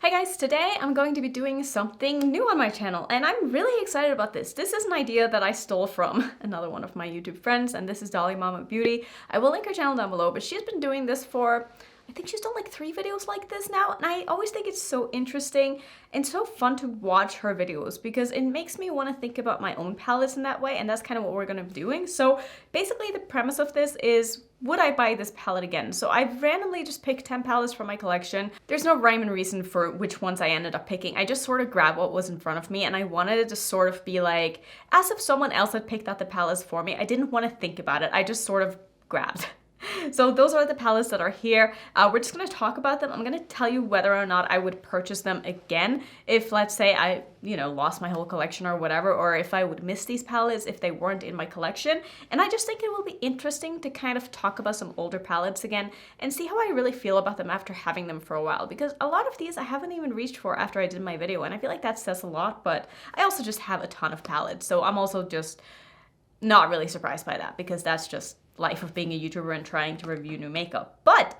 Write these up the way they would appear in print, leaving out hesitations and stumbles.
Hi guys, today I'm going to be doing something new on my channel and I'm really excited about this. This is an idea that I stole from another one of my YouTube friends, and this is Dolly Mama Beauty. I will link her channel down below, but she's been doing this for, I think she's done like 3 videos like this now, and I always think it's so interesting and so fun to watch her videos because it makes me want to think about my own palettes in that way, and that's kind of what we're going to be doing. So basically the premise of this is, would I buy this palette again? So I've randomly just picked 10 palettes from my collection. There's no rhyme and reason for which ones I ended up picking. I just sort of grabbed what was in front of me, and I wanted it to sort of be like, as if someone else had picked out the palettes for me. I didn't want to think about it. I just sort of grabbed. So those are the palettes that are here. We're just going to talk about them. I'm going to tell you whether or not I would purchase them again if, let's say, I, lost my whole collection or whatever, or if I would miss these palettes if they weren't in my collection. And I just think it will be interesting to kind of talk about some older palettes again and see how I really feel about them after having them for a while, because a lot of these I haven't even reached for after I did my video, and I feel like that says a lot, but I also just have a ton of palettes, so I'm also just not really surprised by that, because that's just life of being a YouTuber and trying to review new makeup. But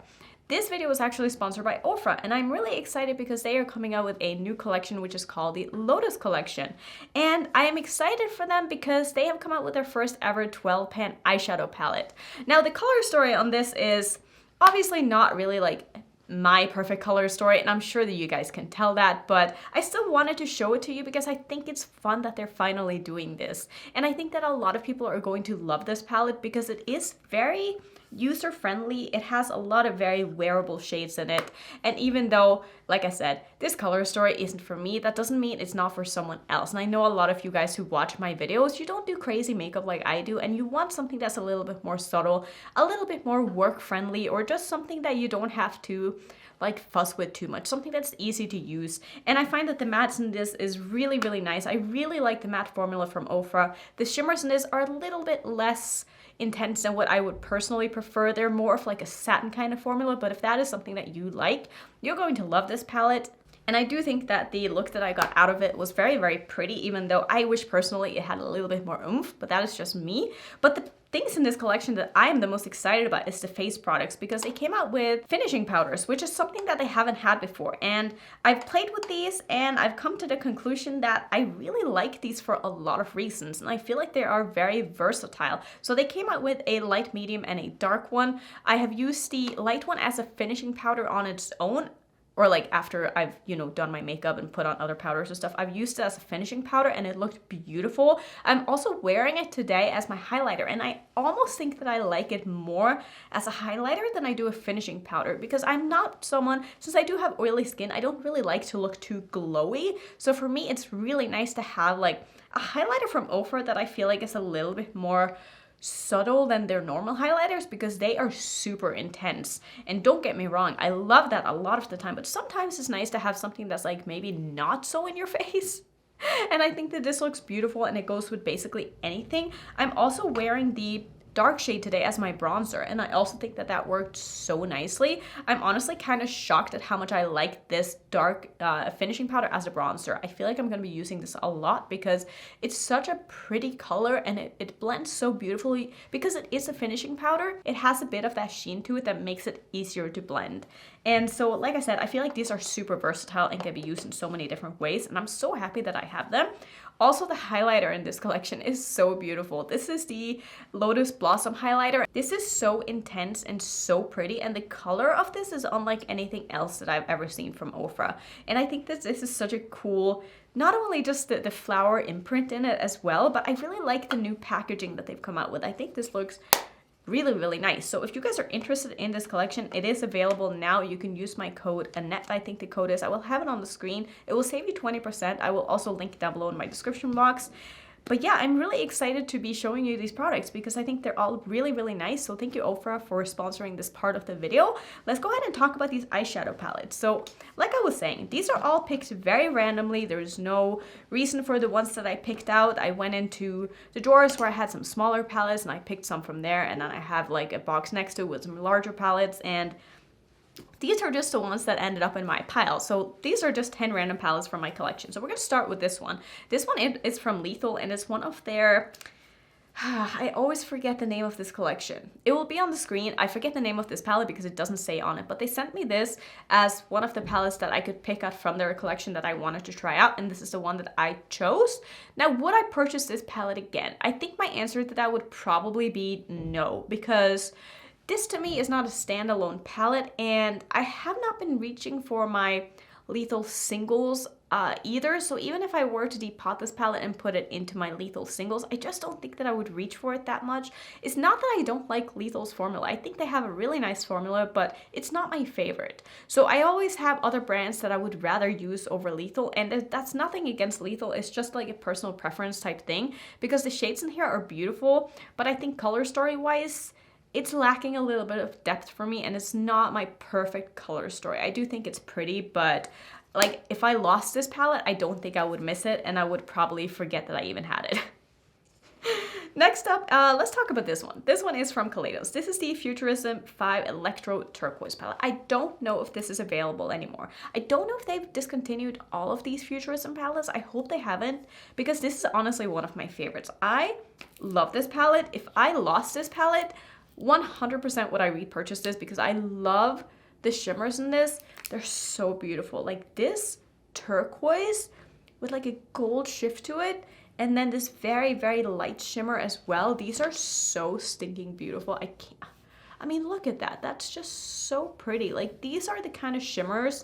this video was actually sponsored by Ofra, and I'm really excited because they are coming out with a new collection which is called the Lotus collection. And I am excited for them because they have come out with their first ever 12-pan eyeshadow palette. Now the color story on this is obviously not really like my perfect color story, and I'm sure that you guys can tell that, but I still wanted to show it to you because I think it's fun that they're finally doing this. And I think that a lot of people are going to love this palette because it is very user-friendly. It has a lot of very wearable shades in it, and even though, like I said, this color story isn't for me, that doesn't mean it's not for someone else. And I know a lot of you guys who watch my videos, you don't do crazy makeup like I do, and you want something that's a little bit more subtle, a little bit more work-friendly, or just something that you don't have to like fuss with too much, something that's easy to use. And I find that the mattes in this is really, really nice. I really like the matte formula from Ofra. The shimmers in this are a little bit less intense than what I would personally prefer. They're more of like a satin kind of formula, but if that is something that you like, you're going to love this palette. And I do think that the look that I got out of it was very, very pretty, even though I wish personally it had a little bit more oomph, but that is just me. But the things in this collection that I am the most excited about is the face products, because they came out with finishing powders, which is something that they haven't had before. And I've played with these and I've come to the conclusion that I really like these for a lot of reasons, and I feel like they are very versatile. So they came out with a light, medium, and a dark one. I have used the light one as a finishing powder on its own, or like after I've, done my makeup and put on other powders and stuff. I've used it as a finishing powder and it looked beautiful. I'm also wearing it today as my highlighter, and I almost think that I like it more as a highlighter than I do a finishing powder, because I'm not someone, since I do have oily skin, I don't really like to look too glowy. So for me, it's really nice to have like a highlighter from Ofra that I feel like is a little bit more subtle than their normal highlighters, because they are super intense. And don't get me wrong, I love that a lot of the time, but sometimes it's nice to have something that's like maybe not so in your face. And I think that this looks beautiful and it goes with basically anything. I'm also wearing the dark shade today as my bronzer, and I also think that that worked so nicely. I'm honestly kind of shocked at how much I like this dark finishing powder as a bronzer. I feel like I'm going to be using this a lot because it's such a pretty color, and it blends so beautifully. Because it is a finishing powder, it has a bit of that sheen to it that makes it easier to blend. And so, like I said, I feel like these are super versatile and can be used in so many different ways, and I'm so happy that I have them. Also, the highlighter in this collection is so beautiful. This is the Lotus Blossom highlighter. This is so intense and so pretty, and the color of this is unlike anything else that I've ever seen from Ofra. And I think that this is such a cool, not only just the flower imprint in it as well, but I really like the new packaging that they've come out with. I think this looks really, really nice. So if you guys are interested in this collection, it is available now. You can use my code Annette, I think the code is. I will have it on the screen. It will save you 20%. I will also link it down below in my description box. But yeah, I'm really excited to be showing you these products because I think they're all really, really nice. So thank you, Ofra, for sponsoring this part of the video. Let's go ahead and talk about these eyeshadow palettes. So like I was saying, these are all picked very randomly. There's no reason for the ones that I picked out. I went into the drawers where I had some smaller palettes and I picked some from there. And then I have like a box next to it with some larger palettes, and these are just the ones that ended up in my pile. So these are just 10 random palettes from my collection. So we're going to start with this one. This one is from Lethal, and it's one of their I always forget the name of this collection. It will be on the screen. I forget the name of this palette because it doesn't say on it, but they sent me this as one of the palettes that I could pick out from their collection that I wanted to try out, and this is the one that I chose. Now, would I purchase this palette again? I think my answer to that would probably be no, because this to me is not a standalone palette, and I have not been reaching for my lethal singles either. So even if I were to depot this palette and put it into my lethal singles, I just don't think that I would reach for it that much. It's not that I don't like Lethal's formula. I think they have a really nice formula, but it's not my favorite. So I always have other brands that I would rather use over Lethal, and that's nothing against Lethal. It's just like a personal preference type thing, because the shades in here are beautiful, but I think color story wise, it's lacking a little bit of depth for me, and it's not my perfect color story. I do think it's pretty, but like if I lost this palette, I don't think I would miss it, and I would probably forget that I even had it. Next up, let's talk about this one. This one is from Kaleidos. This is the Futurism 5 Electro Turquoise palette. I don't know if this is available anymore. I don't know if they've discontinued all of these Futurism palettes. I hope they haven't, because this is honestly one of my favorites. I love this palette. If I lost this palette, 100% would I repurchase this, because I love the shimmers in this. They're so beautiful. Like this turquoise with like a gold shift to it, and then this very, very light shimmer as well. These are so stinking beautiful. I mean, look at that. That's just so pretty. Like these are the kind of shimmers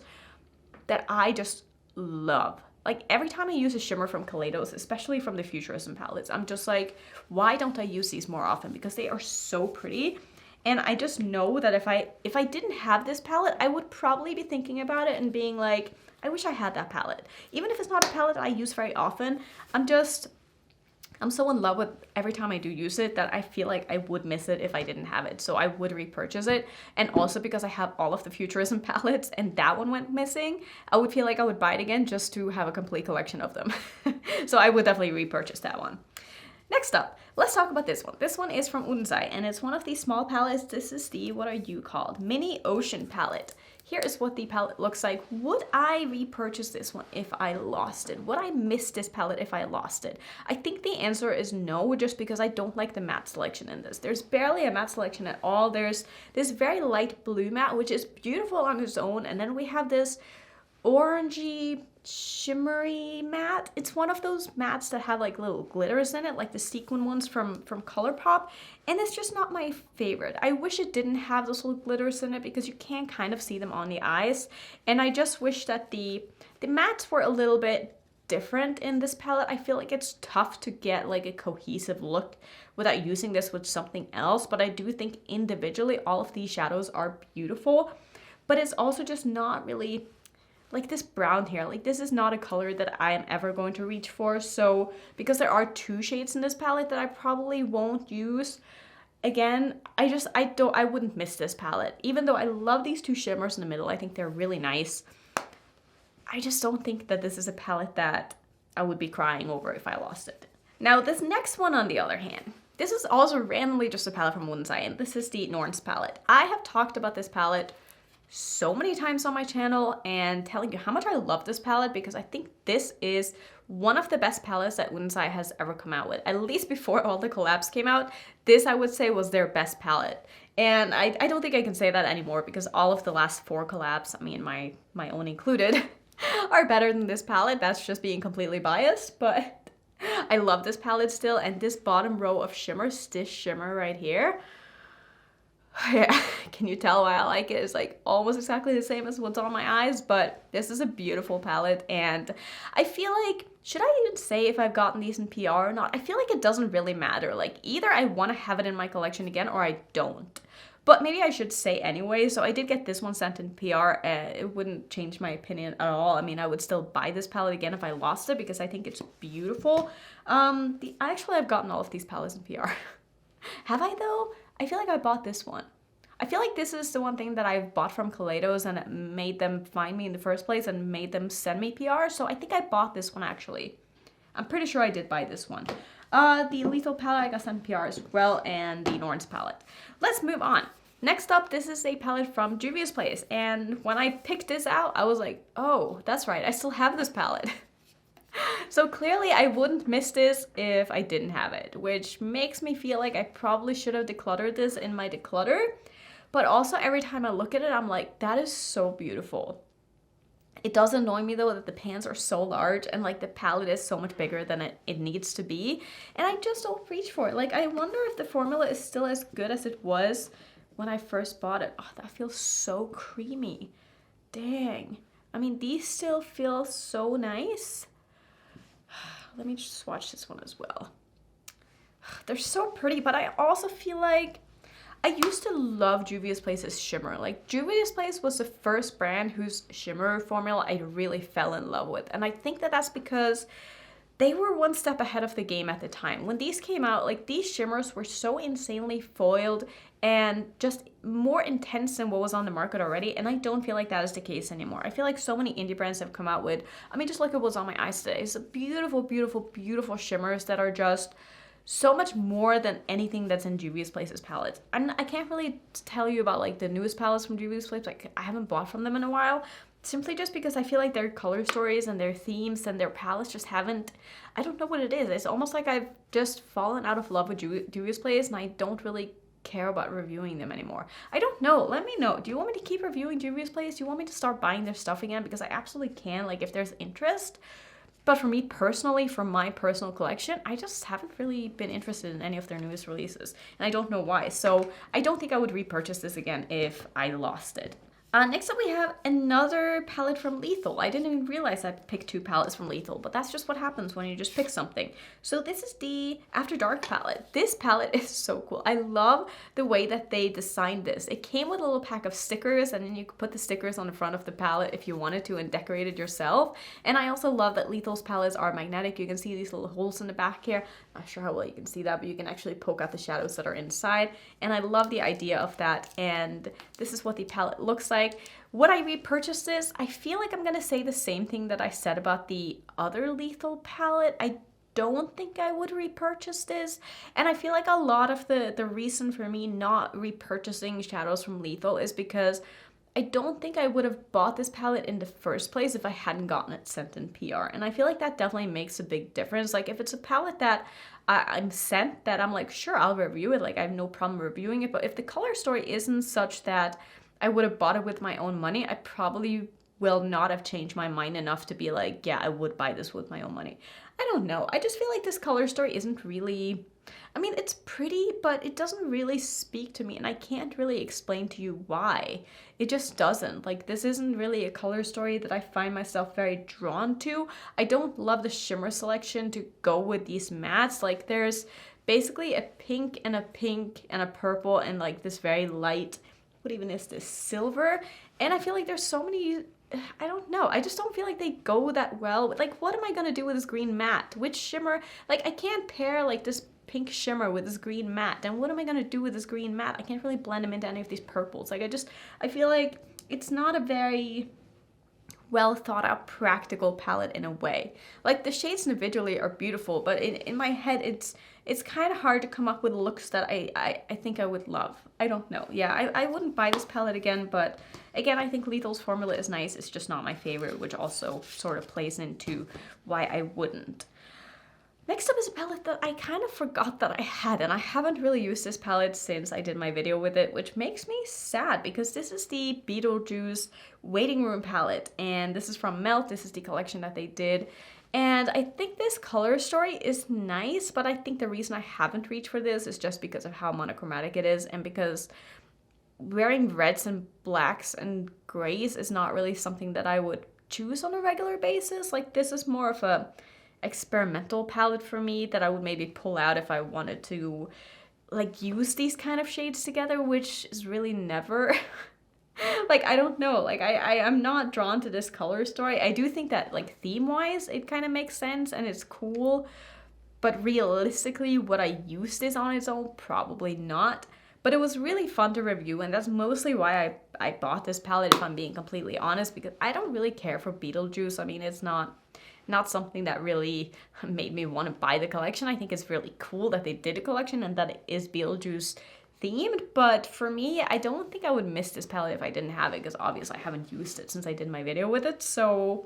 that I just love. Like every time I use a shimmer from Kaleidos, especially from the Futurism palettes, I'm just like, why don't I use these more often? Because they are so pretty. And I just know that if I didn't have this palette, I would probably be thinking about it and being like, I wish I had that palette. Even if it's not a palette that I use very often, I'm so in love with every time I do use it that I feel like I would miss it if I didn't have it. So I would repurchase it. And also because I have all of the Futurism palettes and that one went missing, I would feel like I would buy it again just to have a complete collection of them. So I would definitely repurchase that one. Next up, let's talk about this one. This one is from Unzai, and it's one of these small palettes. This is the, what are you called? Mini Ocean palette. Here is what the palette looks like. Would I repurchase this one if I lost it? Would I miss this palette if I lost it? I think the answer is no, just because I don't like the matte selection in this. There's barely a matte selection at all. There's this very light blue matte, which is beautiful on its own, and then we have this orangey shimmery matte. It's one of those mattes that have like little glitters in it, like the sequin ones from ColourPop, and it's just not my favorite. I wish it didn't have those little glitters in it, because you can kind of see them on the eyes, and I just wish that the mattes were a little bit different in this palette. I feel like it's tough to get like a cohesive look without using this with something else, but I do think individually all of these shadows are beautiful, but it's also just not really like this brown here. Like this is not a color that I am ever going to reach for. So because there are two shades in this palette that I probably won't use again, I wouldn't miss this palette. Even though I love these two shimmers in the middle, I think they're really nice. I just don't think that this is a palette that I would be crying over if I lost it. Now this next one, on the other hand, this is also randomly just a palette from Unzai, and this is the Norns palette. I have talked about this palette so many times on my channel and telling you how much I love this palette, because I think this is one of the best palettes that Unzai has ever come out with. At least before all the collabs came out, this I would say was their best palette. And I don't think I can say that anymore, because all of the last 4 collabs, I mean my own included, are better than this palette. That's just being completely biased, but I love this palette still. And this bottom row of shimmers, this shimmer right here, yeah, can you tell why I like it? It's like almost exactly the same as what's on my eyes, but this is a beautiful palette, and I feel like, should I even say if I've gotten these in PR or not? I feel like it doesn't really matter. Like either I want to have it in my collection again or I don't. But maybe I should say anyway. So I did get this one sent in PR. It wouldn't change my opinion at all. I mean, I would still buy this palette again if I lost it, because I think it's beautiful. Actually, I've gotten all of these palettes in PR. Have I though? I feel like I bought this one. I feel like this is the one thing that I've bought from Kaleidos, and it made them find me in the first place and made them send me PR. So I think I bought this one actually. I'm pretty sure I did buy this one. The Lethal palette I got sent PR as well, and the Norns palette. Let's move on. Next up, this is a palette from Juvia's Place, and when I picked this out, I was like, oh, that's right, I still have this palette. So clearly I wouldn't miss this if I didn't have it, which makes me feel like I probably should have decluttered this in my declutter. But also every time I look at it, I'm like, that is so beautiful. It does annoy me though that the pans are so large and like the palette is so much bigger than it needs to be. And I just don't reach for it. Like I wonder if the formula is still as good as it was when I first bought it. Oh, that feels so creamy. Dang. I mean, these still feel so nice. Let me just swatch this one as well. They're so pretty, but I also feel like I used to love Juvia's Place's shimmer. Like Juvia's Place was the first brand whose shimmer formula I really fell in love with. And I think that that's because they were one step ahead of the game at the time. When these came out, like these shimmers were so insanely foiled and just more intense than what was on the market already. And I don't feel like that is the case anymore. I feel like so many indie brands have come out with, I mean, just look at what's on my eyes today. It's beautiful, beautiful, beautiful shimmers that are just so much more than anything that's in Juvia's Place's palette. And I can't really tell you about like the newest palettes from Juvia's Place. Like I haven't bought from them in a while. Simply just because I feel like their color stories and their themes and their palettes just haven't, I don't know what it is. It's almost like I've just fallen out of love with Juvia's Place and I don't really care about reviewing them anymore. I don't know. Let me know. Do you want me to keep reviewing Juvia's Place? Do you want me to start buying their stuff again? Because I absolutely can, like if there's interest. But for me personally, for my personal collection, I just haven't really been interested in any of their newest releases. And I don't know why. So I don't think I would repurchase this again if I lost it. Next up we have another palette from Lethal. I didn't even realize I picked two palettes from Lethal, but that's just what happens when you just pick something. So this is the After Dark palette. This palette is so cool. I love the way that they designed this. It came with a little pack of stickers and then you could put the stickers on the front of the palette if you wanted to and decorate it yourself. And I also love that Lethal's palettes are magnetic. You can see these little holes in the back here. Not sure how well you can see that, but you can actually poke out the shadows that are inside. And I love the idea of that. And this is what the palette looks like. Would I repurchase this? I feel like I'm gonna say the same thing that I said about the other Lethal palette. I don't think I would repurchase this. And I feel like a lot of the reason for me not repurchasing shadows from Lethal is because I don't think I would have bought this palette in the first place if I hadn't gotten it sent in PR. And I feel like that definitely makes a big difference. Like if it's a palette that I'm sent that I'm like, sure, I'll review it. Like I have no problem reviewing it. But if the color story isn't such that I would have bought it with my own money, I probably will not have changed my mind enough to be like, yeah, I would buy this with my own money. I don't know. I just feel like this color story isn't really, I mean, it's pretty, but it doesn't really speak to me and I can't really explain to you why. It just doesn't. Like this isn't really a color story that I find myself very drawn to. I don't love the shimmer selection to go with these mattes. Like there's basically a pink and a purple and like this very light, what even is this, silver? And I feel like there's so many, I don't know, I just don't feel like they go that well. Like what am I gonna do with this green matte? Which shimmer, like I can't pair like this pink shimmer with this green matte. And what am I gonna do with this green matte? I can't really blend them into any of these purples. Like I feel like it's not a very well thought out practical palette in a way. Like the shades individually are beautiful, but in my head it's kind of hard to come up with looks that I think I would love. I don't know. Yeah, I wouldn't buy this palette again, but again, I think Lethal's formula is nice. It's just not my favorite, which also sort of plays into why I wouldn't. Next up is a palette that I kind of forgot that I had, and I haven't really used this palette since I did my video with it, which makes me sad because this is the Beetlejuice Waiting Room palette, and this is from Melt. This is the collection that they did. And I think this color story is nice, but I think the reason I haven't reached for this is just because of how monochromatic it is and because wearing reds and blacks and grays is not really something that I would choose on a regular basis. Like this is more of a experimental palette for me that I would maybe pull out if I wanted to like use these kind of shades together, which is really never like I don't know, like I'm not drawn to this color story. I do think that like theme wise it kind of makes sense and it's cool, but realistically would I use this on its own? Probably not. But it was really fun to review, and that's mostly why I bought this palette, if I'm being completely honest, because I don't really care for Beetlejuice. I mean, it's not something that really made me want to buy the collection. I think it's really cool that they did a collection and that it is Beetlejuice themed, but for me, I don't think I would miss this palette if I didn't have it, because obviously I haven't used it since I did my video with it. So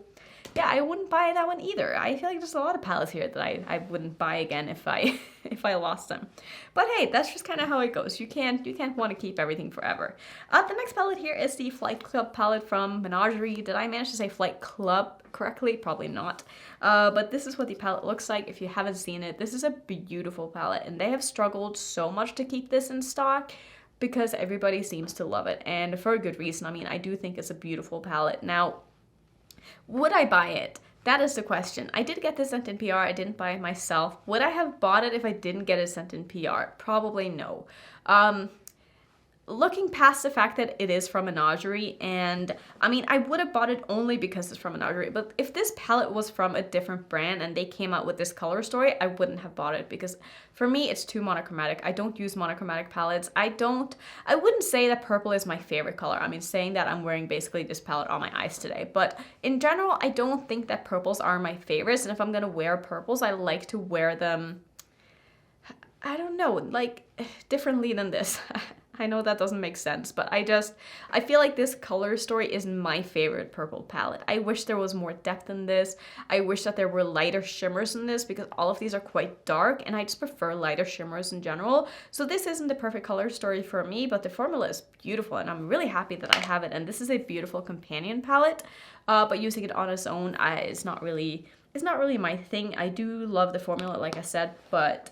yeah, I wouldn't buy that one either. I feel like there's a lot of palettes here that I wouldn't buy again if I if I lost them. But hey, that's just kind of how it goes. You can't want to keep everything forever. The next palette here is the Flight Club palette from Menagerie. Did I manage to say Flight Club correctly? Probably not. But this is what the palette looks like. If you haven't seen it, this is a beautiful palette, and they have struggled so much to keep this in stock because everybody seems to love it, and for a good reason. I mean, I do think it's a beautiful palette. Now, would I buy it? That is the question. I did get this sent in PR. I didn't buy it myself. Would I have bought it if I didn't get it sent in PR? Probably no. Looking past the fact that it is from Menagerie, and I mean, I would have bought it only because it's from Menagerie, but if this palette was from a different brand and they came out with this color story, I wouldn't have bought it because for me, it's too monochromatic. I don't use monochromatic palettes. I wouldn't say that purple is my favorite color. I mean, saying that, I'm wearing basically this palette on my eyes today, but in general, I don't think that purples are my favorites, and if I'm gonna wear purples, I like to wear them, I don't know, like differently than this. I know that doesn't make sense, but I feel like this color story is my favorite purple palette. I wish there was more depth in this. I wish that there were lighter shimmers in this because all of these are quite dark and I just prefer lighter shimmers in general. So this isn't the perfect color story for me, but the formula is beautiful and I'm really happy that I have it. And this is a beautiful companion palette, but using it on its own, it's not really my thing. I do love the formula, like I said, but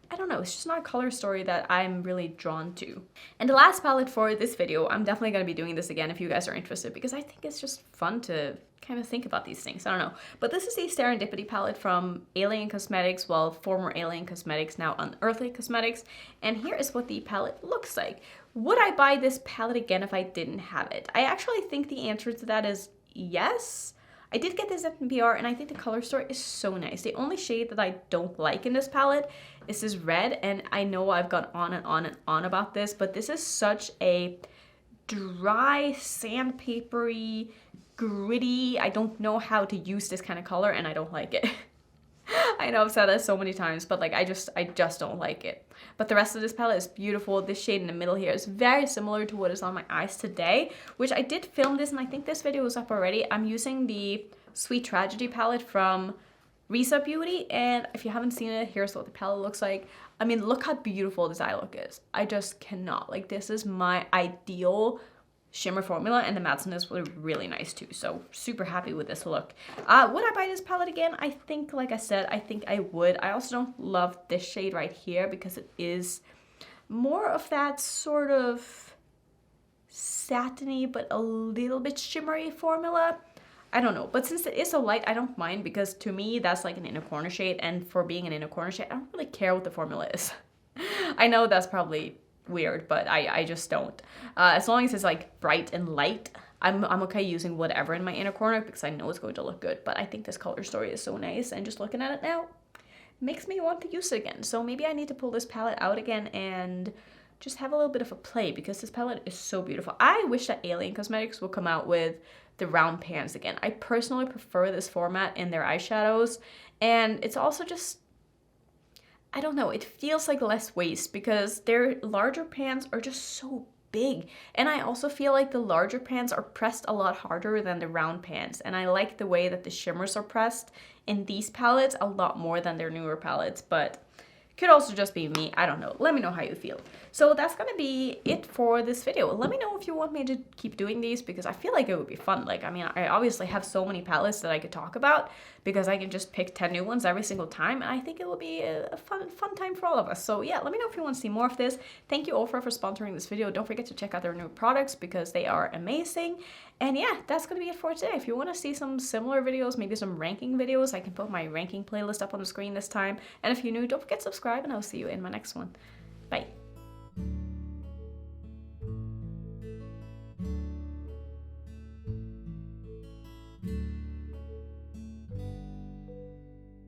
I don't know, it's just not a color story that I'm really drawn to. And the last palette for this video, I'm definitely going to be doing this again if you guys are interested because I think it's just fun to kind of think about these things. I don't know. But this is the Serendipity palette from Alien Cosmetics, well, former Alien Cosmetics, now Unearthly Cosmetics. And here is what the palette looks like. Would I buy this palette again if I didn't have it? I actually think the answer to that is yes. I did get this at NPR and I think the color story is so nice. The only shade that I don't like in this palette is this red, and I know I've gone on and on and on about this, but this is such a dry, sandpapery, gritty, I don't know how to use this kind of color and I don't like it. I know I've said that so many times, but like I just don't like it. But the rest of this palette is beautiful. This shade in the middle here is very similar to what is on my eyes today, which I did film this and I think this video is up already. I'm using the Sweet Tragedy palette from Risa Beauty, and if you haven't seen it, here's what the palette looks like. I mean, look how beautiful this eye look is. I just cannot. Like, this is my ideal shimmer formula, and the mattes in this were really nice too, so super happy with this look. Would I buy this palette again? I think, like I said, I think I would. I also don't love this shade right here because it is more of that sort of satiny but a little bit shimmery formula. I don't know, but since it is so light, I don't mind because to me, that's like an inner corner shade, and for being an inner corner shade, I don't really care what the formula is. I know that's probably weird, but I just don't. As long as it's like bright and light, I'm okay using whatever in my inner corner because I know it's going to look good. But I think this color story is so nice, and just looking at it now makes me want to use it again. So maybe I need to pull this palette out again and just have a little bit of a play because this palette is so beautiful. I wish that Alien Cosmetics will come out with the round pans again. I personally prefer this format in their eyeshadows, and it's also just, I don't know, it feels like less waste because their larger pans are just so big. And I also feel like the larger pans are pressed a lot harder than the round pans. And I like the way that the shimmers are pressed in these palettes a lot more than their newer palettes, but could also just be me. I don't know. Let me know how you feel. So that's gonna be it for this video. Let me know if you want me to keep doing these because I feel like it would be fun. Like, I mean, I obviously have so many palettes that I could talk about because I can just pick 10 new ones every single time, and I think it will be a fun time for all of us. So yeah, let me know if you want to see more of this. Thank you, Ofra, for sponsoring this video. Don't forget to check out their new products because they are amazing. And yeah, that's gonna be it for today. If you want to see some similar videos, maybe some ranking videos, I can put my ranking playlist up on the screen this time. And if you're new, don't forget to subscribe, and I'll see you in my next one. Bye.